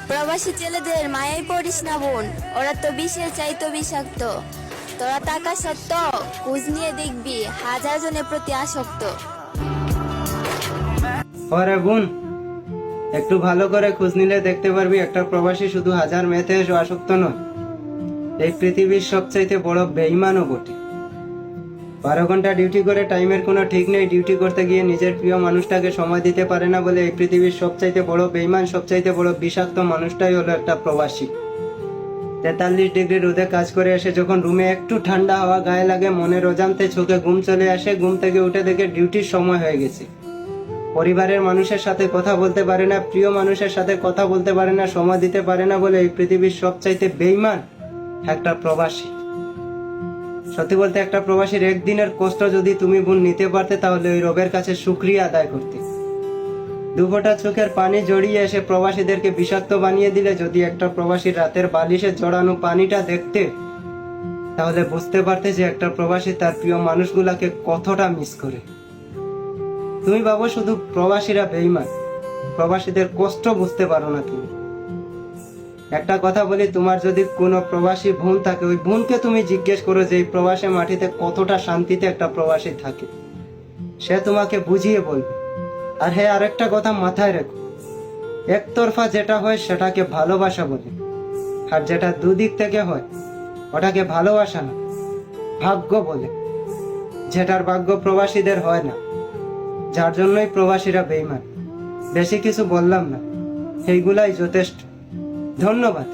প্রবাসী ছেলেদের মায়াই পড়িস না বোন, ওরা তো বিষের চাইতো বিষাক্ত। তোরা টাকা সত্য খোঁজ নিয়ে দেখবি হাজার জনের প্রতি আসক্ত। ওরে বোন, একটু ভালো করে খোঁজ নিলে দেখতে পারবি একটা প্রবাসী শুধু হাজার মেয়েতে আসক্ত নয়, এই পৃথিবীর সবচাইতে বড় বেঈমানও বটে। 12 ঘন্টা ডিউটি করে টাইমের কোনো ঠিক নেই, ডিউটি করতে গিয়ে নিজের প্রিয় মানুষটাকে সময় দিতে পারে না বলে এই পৃথিবীর সবচাইতে বড় বেঈমান, সবচাইতে বড় বিষাক্ত মানুষটাই হলো একটা প্রবাসী। 43 ডিগ্রি রোদে কাজ করে এসে যখন রুমে একটু ঠান্ডা হাওয়া গায়ে লাগে, মনের অজান্তে চোখে ঘুম চলে আসে, ঘুম থেকে উঠে দেখে ডিউটির সময় হয়ে গেছে। পরিবারের মানুষের সাথে কথা বলতে পারে না, প্রিয় মানুষের সাথে কথা বলতে পারে না, সময় দিতে পারে না বলে এই পৃথিবীর সবচাইতে বেঈমান একটা প্রবাসী। সত্যি বলতে একটা প্রবাসীর একদিনের কষ্ট যদি তুমি বোন নিতে পারতে, তাহলে ওই রবের কাছে শুকরিয়া আদায় করতে। দুফোঁটা চোখের পানি জড়িয়ে এসে প্রবাসীদেরকে বিষাক্ত বানিয়ে দিলে যদি একটা প্রবাসীর রাতের বালিশে জড়ানো পানিটা দেখতে, তাহলে বুঝতে পারতে যে একটা প্রবাসী তার প্রিয় মানুষগুলাকে কতটা মিস করে। তুমি ভাবো শুধু প্রবাসীরা বেঈমান, প্রবাসীদের কষ্ট বুঝতে পারো না তুমি। একটা কথা বলি, তোমার যদি কোনো প্রবাসী বোন থাকে, ওই বোনকে তুমি জিজ্ঞেস করো যে এই প্রবাসী মাটিতে কতটা শান্তিতে একটা প্রবাসী থাকে, সে তোমাকে বুঝিয়ে বলবে। আর হ্যাঁ, আরেকটা কথা মাথায় রেখো, একতরফা যেটা হয় সেটাকে ভালোবাসা বলে, আর যেটা দুদিক থেকে হয় ওটাকে ভালোবাসা না, ভাগ্য বলে। যেটার ভাগ্য প্রবাসীদের হয় না, যার জন্যই প্রবাসীরা বেঈমান। বেশি কিছু বললাম না, এইগুলাই যথেষ্ট। ধন্যবাদ।